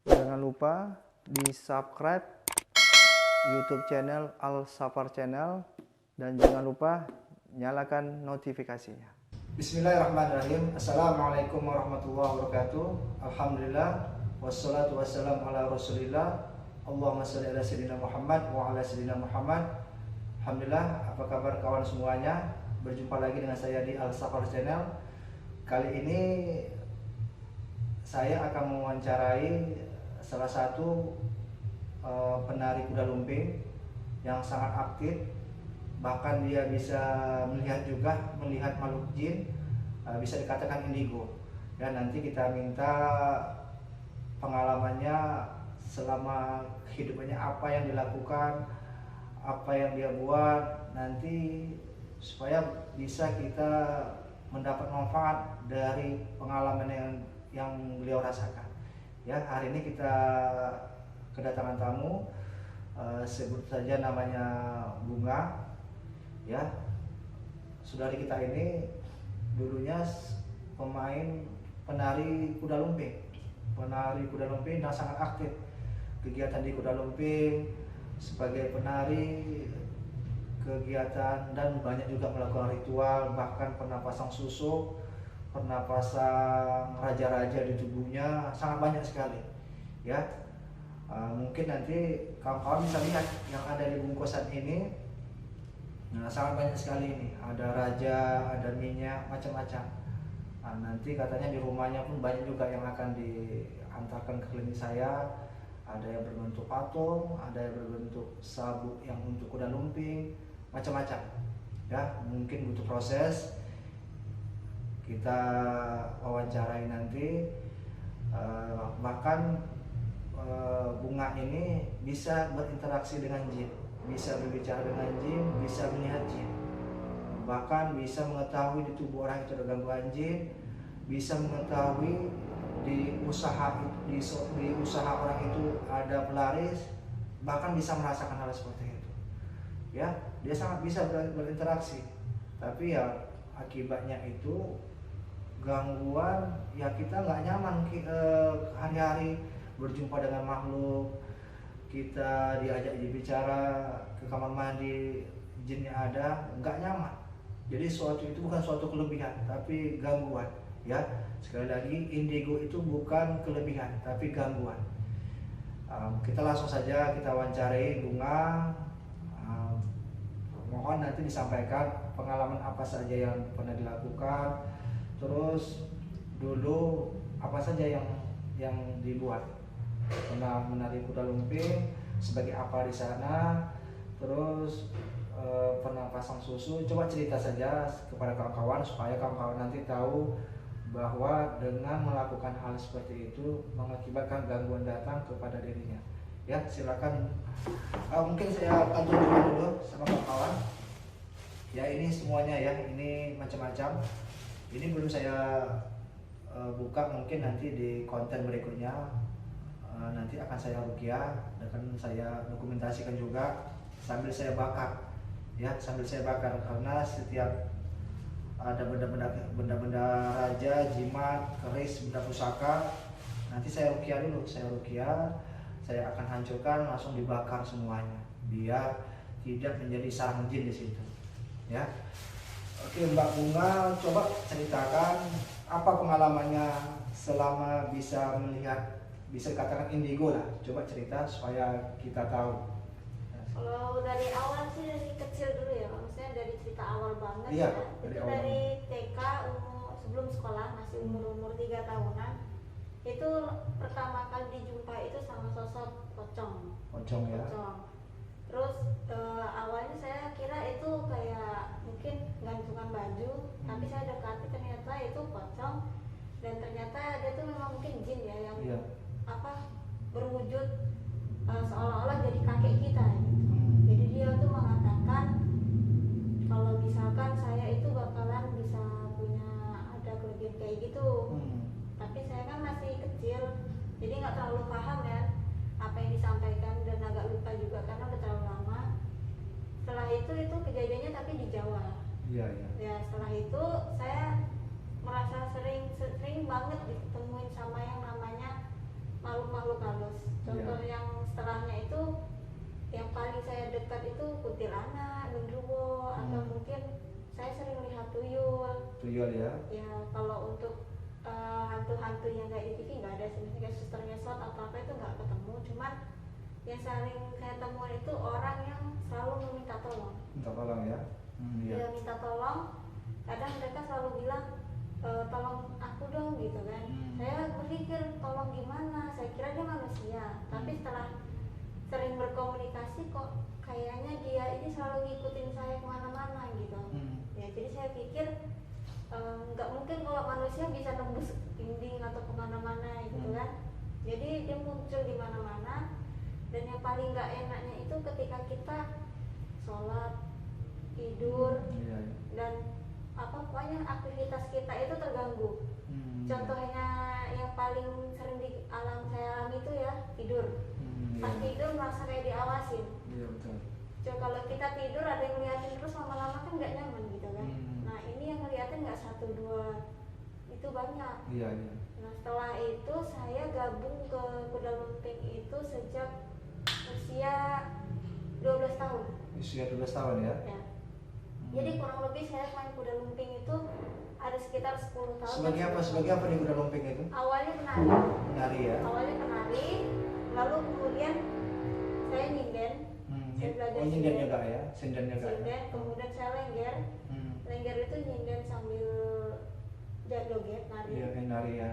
Jangan lupa di subscribe YouTube channel Al Safar Channel dan jangan lupa nyalakan notifikasinya. Bismillahirrahmanirrahim. Assalamualaikum warahmatullahi wabarakatuh. Alhamdulillah wassalatu wassalamu ala rasulillah. Allahumma sholli ala sayyidina Muhammad wa ala sayyidina Muhammad. Alhamdulillah, apa kabar kawan semuanya? Berjumpa lagi dengan saya di Al Safar Channel. Kali ini saya akan mewawancarai salah satu penari kuda lumping yang sangat aktif, bahkan dia bisa melihat makhluk jin, bisa dikatakan indigo. Dan nanti kita minta pengalamannya selama hidupnya, apa yang dilakukan, apa yang dia buat, nanti supaya bisa kita mendapat manfaat dari pengalaman yang beliau rasakan. Ya, hari ini kita kedatangan tamu, sebut saja namanya Bunga. Ya, saudari kita ini dulunya penari kuda lumping dan sangat aktif kegiatan di kuda lumping sebagai penari, kegiatan, dan banyak juga melakukan ritual, bahkan pernah pasang susuk, pernah pasang raja-raja di tubuhnya, sangat banyak sekali. Ya, mungkin nanti kawan-kawan bisa lihat yang ada di bungkusan ini. Nah, sangat banyak sekali ini. Ada raja, ada minyak, macam-macam. Nah, nanti katanya di rumahnya pun banyak juga yang akan diantarkan ke klinik saya. Ada yang berbentuk patung, ada yang berbentuk sabuk yang untuk kuda lumping, macam-macam. Ya, mungkin butuh proses. Kita wawancarai nanti. Bahkan Bunga ini bisa berinteraksi dengan jin, bisa berbicara dengan jin, bisa melihat jin, bahkan bisa mengetahui di tubuh orang itu ada gangguan jin, bisa mengetahui di usaha orang itu ada pelaris, bahkan bisa merasakan hal seperti itu. Ya, dia sangat bisa berinteraksi, tapi ya akibatnya itu gangguan, ya kita nggak nyaman hari-hari berjumpa dengan makhluk, kita diajak bicara ke kamar mandi, jinnya ada, nggak nyaman. Jadi suatu itu bukan suatu kelebihan, tapi gangguan. Ya, sekali lagi, indigo itu bukan kelebihan, tapi gangguan. Kita langsung saja kita wawancarai Bunga. Mohon nanti disampaikan pengalaman apa saja yang pernah dilakukan, terus dulu apa saja yang dibuat, pernah menari kuda lumping sebagai apa di sana, terus pernah pasang susu. Coba cerita saja kepada kawan-kawan supaya kawan-kawan nanti tahu bahwa dengan melakukan hal seperti itu mengakibatkan gangguan datang kepada dirinya. Ya, silakan. Mungkin saya akan tunjukkan dulu sama kawan-kawan. Ya, ini semuanya ya, ini macam-macam. Ini belum saya buka, mungkin nanti di konten berikutnya nanti akan saya ruqyah, akan saya dokumentasikan juga sambil saya bakar. Ya, sambil saya bakar, karena setiap ada benda-benda raja, jimat, keris, benda pusaka, nanti saya ruqyah dulu, saya akan hancurkan, langsung dibakar semuanya biar tidak menjadi sarang jin di situ. Ya. Oke, Mbak Bunga, coba ceritakan apa pengalamannya selama bisa melihat, bisa dikatakan indigo lah. Coba cerita supaya kita tahu. Kalau dari awal sih, dari kecil dulu ya, maksudnya dari cerita awal banget. Iya, ya. Dari TK, sebelum sekolah, masih umur 3 tahunan. Itu pertama kali dijumpa itu sama sosok pocong. Ya. Terus awalnya saya kira itu kayak mungkin gantungan baju, tapi saya dekati ternyata itu pocong, dan ternyata dia tuh memang mungkin jin ya yang berwujud seolah-olah jadi kakek kita. Jadi dia tuh mengatakan kalau misalkan saya itu bakalan bisa punya ada kelebihan kayak gitu. Tapi saya kan masih kecil, jadi nggak terlalu paham ya apa yang disampaikan, dan agak lupa juga karena udah terlalu lama. Setelah itu kejadiannya tapi di Jawa. Iya. Ya, setelah itu saya merasa sering banget ditemuin sama yang namanya makhluk-makhluk halus. Contoh yang setelahnya itu yang paling saya dekat itu kuntilanak, genderuwo, atau mungkin saya sering lihat tuyul. Tuyul ya? Ya kalau untuk hantu-hantu yang kayak di TV nggak ada sih, kayak suster ngesot atau apa itu nggak ketemu. Cuman yang sering saya temukan itu orang yang selalu meminta tolong. Minta tolong ya? Iya. Dia minta tolong, kadang mereka selalu bilang tolong aku dong gitu kan. Saya berpikir tolong gimana, saya kira dia manusia, tapi setelah sering berkomunikasi kok kayaknya dia ini selalu ngikutin saya kemana-mana gitu. Ya jadi saya pikir nggak mungkin kalau manusia bisa nembus dinding atau kemana-mana gitu kan. Jadi dia muncul di mana-mana, dan yang paling nggak enaknya itu ketika kita sholat, tidur, dan apa pokoknya aktivitas kita itu terganggu. Contohnya yang paling sering saya alami itu ya tidur. Pas tidur merasa kayak diawasin. Iya betul. Coba kalau kita tidur ada yang ngeliatin terus, lama-lama kan nggak nyaman gitu kan. Nah ini yang ngeliatin nggak satu dua, itu banyak. Iya. Nah setelah itu saya gabung ke Kuda Lumping itu sejak usia 12 tahun. Usia 12 tahun ya? Ya. Jadi kurang lebih saya main Kuda Lumping itu ada sekitar 10 tahun. Sebagai apa nih Kuda Lumping itu? Awalnya penari. Penari ya? Awalnya penari, lalu kemudian saya nyinden. Saya belajar nyinden juga ya? Sinden juga ya? Kemudian saya lengger. Lengger itu nyinden sambil joget, nari. Iya, nari ya.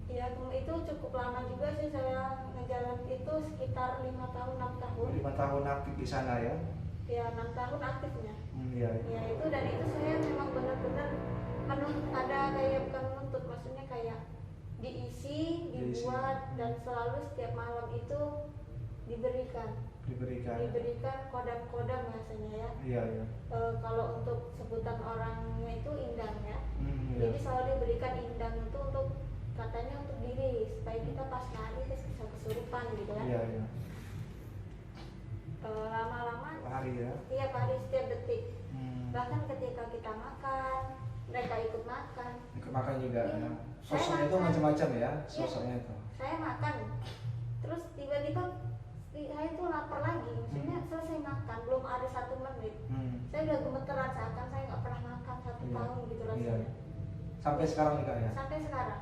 Ya, itu cukup lama juga sih saya ngejalan itu sekitar 5 tahun, 6 tahun. 5 tahun aktif di sana ya? Ya, 6 tahun aktifnya. Iya. Ya, itu dan itu saya memang benar-benar ada kayak bukan menuntut, maksudnya kayak diisi, dibuat, dan selalu setiap malam itu diberikan kodam-kodam bahasanya ya. Iya. Kalau untuk sebutan orangnya itu indang ya. Iya. Jadi selalu diberikan indang itu untuk katanya untuk diri supaya kita pas nari terus bisa kesurupan gitu kan. Iya. Lama-lama hari ya. Tiap hari, setiap detik. Bahkan ketika kita makan, mereka ikut makan. Ikut makan juga ya. Ya. Sosoknya itu macam-macam ya, sosoknya itu. Saya makan, terus tiba-tiba saya itu lapar lagi, maksudnya selesai makan belum ada 1 menit, saya udah gemeteran seakan saya nggak pernah makan 1 tahun gitu rasanya. Iya. Sampai sekarang juga ya? Sampai sekarang.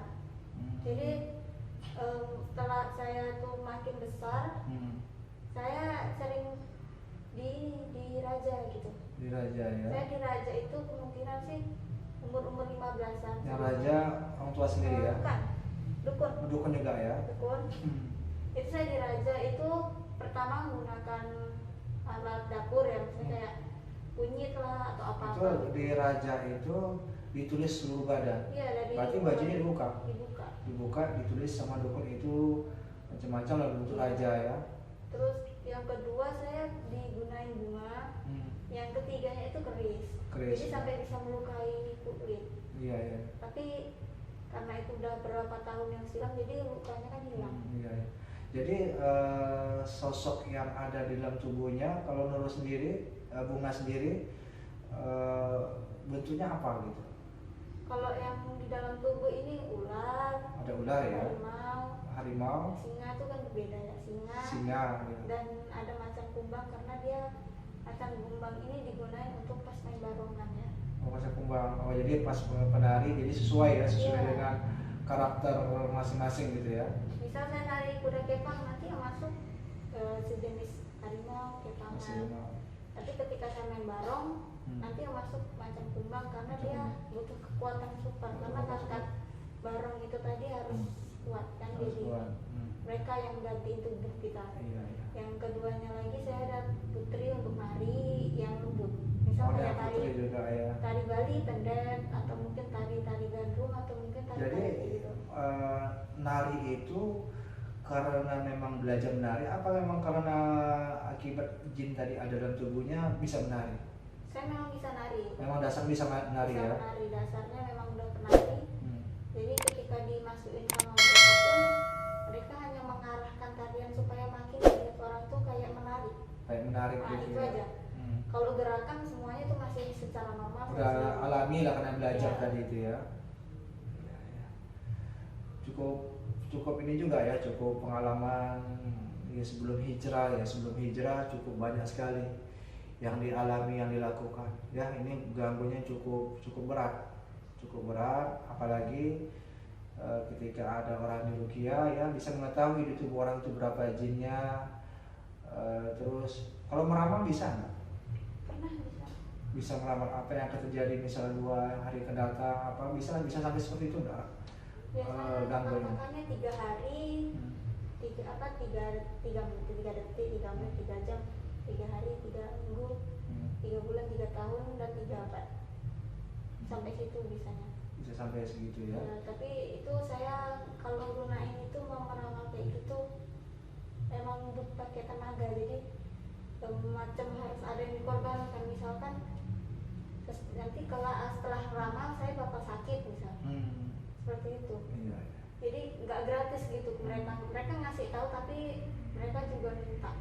Jadi setelah saya tuh makin besar, saya sering di raja gitu. Di raja ya? Saya di raja itu kemungkinan sih umur 15-an. Yang raja orang tua sendiri ya? Bukan, dukun. Dukun juga ya? Dukun. Itu saya di raja itu pertama menggunakan alat dapur ya, misalnya kayak kunyit lah atau apa-apa. Itu di raja itu ditulis seluruh badan. Iya, dari berarti bajunya dibuka. Dibuka, ditulis sama dukun itu macam-macam lah bentuk raja ya. Terus yang kedua saya digunain bunga. Yang ketiganya itu keris. Jadi sampai bisa melukai kulit. Iya. Tapi karena itu udah berapa tahun yang silam, jadi lukanya kan hilang. Iya. Jadi sosok yang ada di dalam tubuhnya, kalau Nurul sendiri, Bunga sendiri, bentuknya apa gitu? Kalau yang di dalam tubuh ini ular. Ada ular ya? Harimau. Singa itu kan berbeda ya, singa ya. Dan ada macan kumbang, karena dia macan kumbang ini digunakan untuk pas main barongan ya. Macan kumbang. Oh jadi pas penari jadi sesuai dengan karakter masing-masing gitu ya. Misal saya nari kuda kepang, nanti yang masuk sejenis harimau, kepangan. Tapi ketika saya main barong, nanti yang masuk macan kumbang, karena dia butuh kekuatan super. Karena pangkat barong itu tadi harus kuat kan, jadi mereka yang gantiin tubuh kita. Iya. Yang keduanya lagi saya ada putri untuk nari yang lembut. Misalnya tari Bali pendek, atau mungkin tari gandrung, atau mungkin tari. Jadi gitu. Nari itu karena memang belajar menari, apa memang karena akibat jin tadi ada dalam tubuhnya bisa menari? Saya memang bisa nari. Memang dasar bisa menari ya? Menari, dasarnya memang udah penari. Jadi ketika dimasukin sama mereka pun, mereka hanya mengarahkan tarian supaya makin lihat orang tuh kayak menari. Kayak menarik gitu. Itu aja. Kalau gerakan semuanya itu masih secara normal. Udah alami lah karena belajar tadi itu ya. Cukup cukup ini juga ya, cukup pengalaman ya sebelum hijrah cukup banyak sekali yang dialami, yang dilakukan ya. Ini ganggunya cukup berat, apalagi ketika ada orang di ruqyah ya bisa mengetahui di tubuh orang itu berapa jinnya. Terus kalau meramal bisa nggak? Pernah Bisa meramal apa yang akan terjadi misalnya 2 hari akan datang, apa bisa sampai seperti itu enggak? biasanya makanya 3 hari, 3 detik, 3 menit, 3 jam, 3 hari, 3 minggu, 3 bulan, 3 tahun, dan 3 abad. Sampai situ bisanya. Bisa sampai segitu ya. Tapi itu saya kalau gunain itu mau meramal kayak gitu emang pakai tenaga, jadi macam harus ada yang dikorbankan. Misalkan nanti setelah ramal saya bakal sakit misal, seperti itu. Iya. Jadi nggak gratis gitu, mereka ngasih tahu tapi mereka juga minta.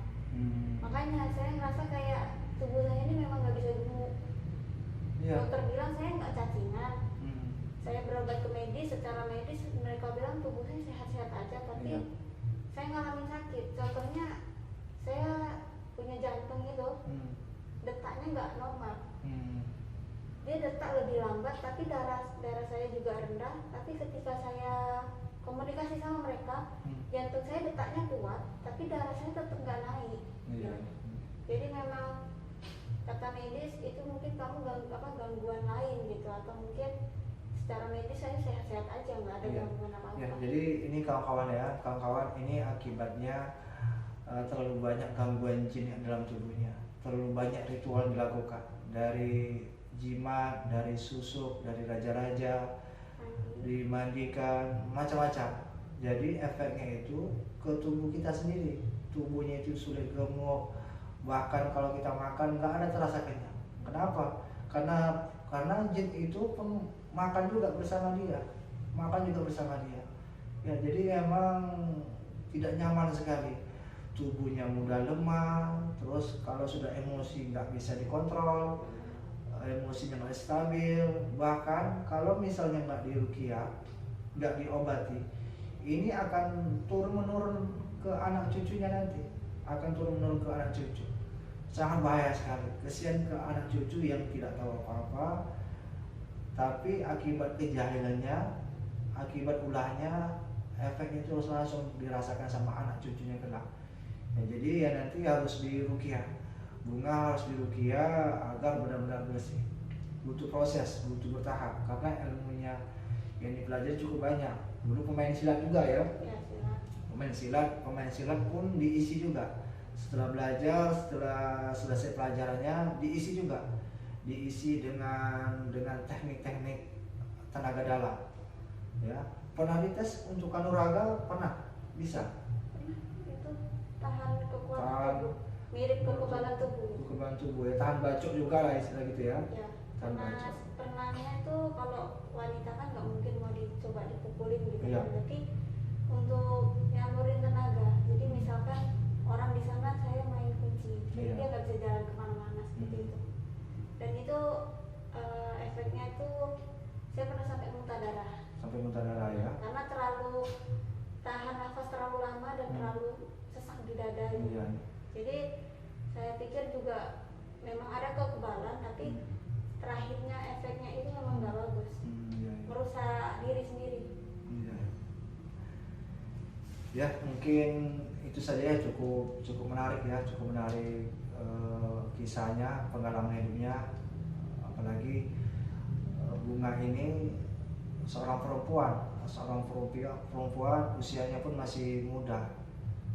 Makanya saya ngerasa kayak tubuh saya ini memang nggak bisa gemuk. Dokter bilang saya nggak cacingan. Saya berobat ke medis, secara medis mereka bilang tubuh saya sehat-sehat aja, tapi saya ngalamin sakit. Contohnya saya punya jantung itu, detaknya nggak normal. Dia detak lebih lambat, tapi darah saya juga rendah. Tapi ketika saya komunikasi sama mereka, jantung saya detaknya kuat, tapi darah saya tetap nggak naik. Jadi memang kata medis itu mungkin kamu gangguan lain gitu, atau mungkin secara medis saya sehat-sehat aja, nggak ada gangguan apa-apa. Ya, jadi ini kawan-kawan ini akibatnya terlalu banyak gangguan jin yang dalam tubuhnya, terlalu banyak ritual dilakukan, dari jimat, dari susuk, dari raja-raja, dimandikan, macam-macam. Jadi efeknya itu ke tubuh kita sendiri, tubuhnya itu sulit gemuk, bahkan kalau kita makan nggak ada terasa kenyang. Kenapa? Karena jin itu makan juga bersama dia. Ya, jadi emang tidak nyaman sekali. Tubuhnya mudah lemah, terus kalau sudah emosi nggak bisa dikontrol, emosinya nggak stabil. Bahkan kalau misalnya nggak diruqyah, nggak diobati, ini akan turun-menurun ke anak cucunya nanti. Sangat bahaya sekali. Kesian ke anak cucu yang tidak tahu apa-apa, tapi akibat kejahilannya, akibat ulahnya, efeknya itu langsung dirasakan sama anak cucunya kelak. Ya, jadi ya nanti harus diruqyah. Bunga harus diruqyah agar benar-benar bersih. Butuh proses, butuh bertahap, karena ilmunya yang dipelajari cukup banyak. Dulu pemain silat juga ya. Pemain silat pun diisi juga. Setelah belajar, setelah selesai pelajarannya diisi juga. Diisi dengan teknik-teknik tenaga dalam. Ya, pernah dites untuk kanuraga? Pernah? Bisa? Itu tahan kekuatan tubuh, mirip kekebalan tubuh ya, tahan bacok juga lah istilah gitu ya. Pernahnya itu kalau wanita kan nggak mungkin mau dicoba dipukulin gitu. Iya. Berarti untuk nyalurin tenaga, jadi misalkan orang di sana saya main kunci, jadi dia nggak bisa jalan kemana-mana seperti itu. Dan itu efeknya itu saya pernah sampai muntah darah Ya. karena terlalu tahan nafas terlalu lama dan terlalu sesak di dada gitu. Jadi saya pikir juga memang ada kekebalan, tapi terakhirnya efeknya itu memang nggak bagus, merusak diri sendiri. Ya, mungkin itu saja ya, cukup menarik ya, kisahnya, pengalaman hidupnya. Apalagi Bunga ini seorang perempuan usianya pun masih muda.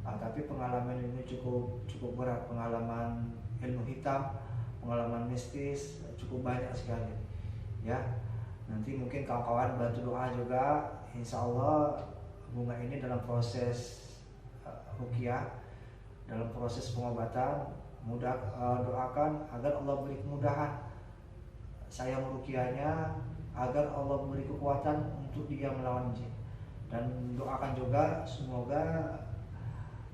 Tapi pengalaman ini cukup berat, pengalaman ilmu hitam, pengalaman mistis cukup banyak sekali. Ya, nanti mungkin kawan-kawan bantu doa juga, insya Allah Bunga ini dalam proses ruqyah, dalam proses pengobatan, doakan agar Allah beri kemudahan saya meruqyahnya, agar Allah beri kekuatan untuk dia melawan jin. Dan doakan juga semoga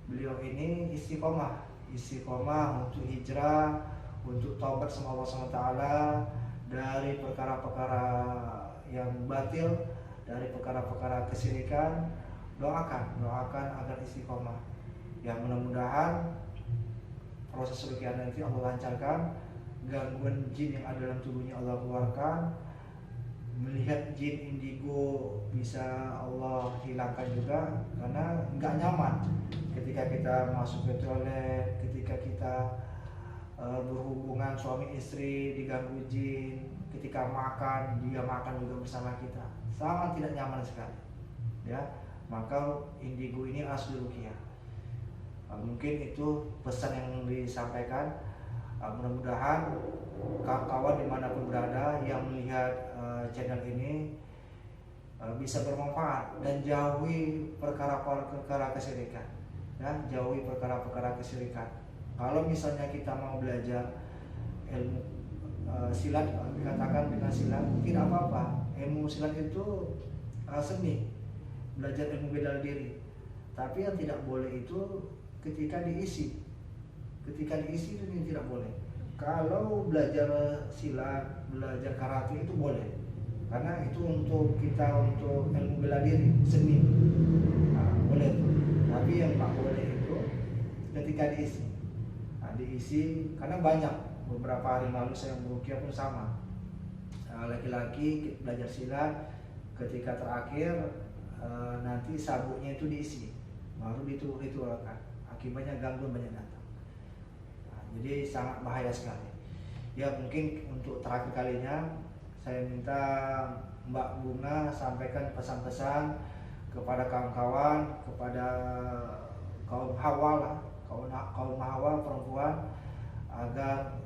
beliau ini istiqomah untuk hijrah, untuk taubat sama Allah SWT dari perkara-perkara yang batil, dari perkara-perkara kesyirikan, doakan agar istiqomah. Ya mudah-mudahan proses ruqyah nanti Allah lancarkan, gangguan jin yang ada dalam tubuhnya Allah keluarkan, melihat jin indigo bisa Allah hilangkan juga, karena nggak nyaman ketika kita masuk ke toilet, ketika kita berhubungan suami istri diganggu jin, ketika makan dia makan juga bersama kita, sangat tidak nyaman sekali. Ya, maka indigo ini asli ruqyah. Mungkin itu pesan yang disampaikan. Mudah-mudahan kawan-kawan dimanapun berada yang melihat channel ini bisa bermanfaat dan jauhi perkara-perkara kesyirikan. Ya, jauhi perkara-perkara kesyirikan. Kalau misalnya kita mau belajar ilmu silat, dikatakan dengan silat tidak apa-apa. Ilmu silat itu seni, belajar ilmu bela diri. Tapi yang tidak boleh itu ketika diisi itu tidak boleh. Kalau belajar silat, belajar karate itu boleh, karena itu untuk ilmu bela diri, seni, boleh. Tapi yang tak boleh itu ketika diisi, karena banyak. Beberapa hari lalu saya beruqyah pun sama, laki-laki belajar silat, ketika terakhir nanti sabuknya itu diisi, baru ditularkan. Akibatnya gangguan banyak datang. Jadi sangat bahaya sekali. Ya mungkin untuk terakhir kalinya saya minta Mbak Bunga sampaikan pesan-pesan kepada kawan-kawan, kepada kaum hawa perempuan, agar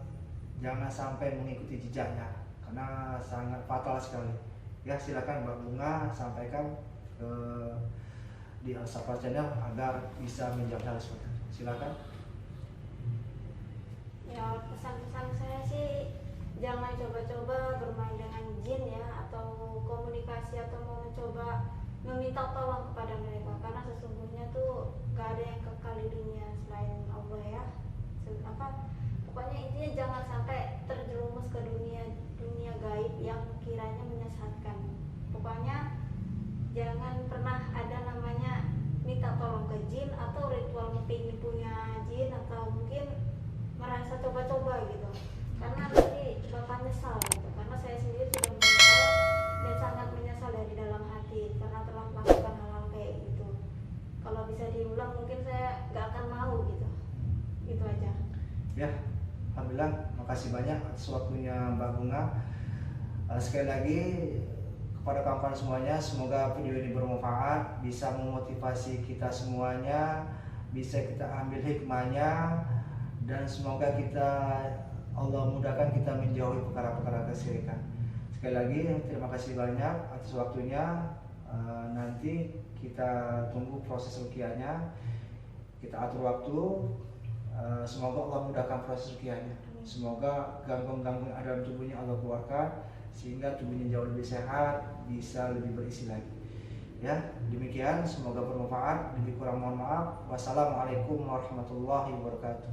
jangan sampai mengikuti jejaknya, karena sangat fatal sekali. Ya silakan Mbak Bunga sampaikan di Al-Safar Channel agar bisa menjawab hal seperti itu. Silakan. Ya, pesan-pesan saya sih jangan coba-coba bermain dengan jin ya, atau komunikasi atau mau mencoba meminta tolong kepada mereka, karena sesungguhnya tuh gak ada yang kekal di dunia selain Allah ya. Pokoknya intinya jangan sampai terjerumus ke dunia gaib yang kiranya menyesatkan. Pokoknya jangan pernah ada namanya minta tolong ke jin atau ritual pengen punya jin, atau mungkin merasa coba-coba gitu, karena nanti bakal nyesal gitu. Karena saya sendiri sudah menyesal dan sangat menyesal dari dalam hati karena telah melakukan hal-hal kayak gitu. Kalau bisa diulang mungkin saya gak akan mau gitu. Gitu aja. Ya, alhamdulillah, makasih banyak atas waktunya Mbak Bunga. Sekali lagi kepada kawan-kawan semuanya, semoga video ini bermanfaat, bisa memotivasi kita semuanya, bisa kita ambil hikmahnya, dan semoga Allah mudahkan kita menjauhi perkara-perkara kesyirikan. Sekali lagi terima kasih banyak atas waktunya. Nanti kita tunggu proses ruqyahnya, kita atur waktu. Semoga Allah mudahkan proses ruqyahnya. Semoga gangguan-gangguan ada dalam tubuhnya Allah keluarkan, sehingga tubuhnya jauh lebih sehat, bisa lebih berisi lagi. Ya, demikian, semoga bermanfaat. Lebih kurang mohon maaf. Wassalamualaikum warahmatullahi wabarakatuh.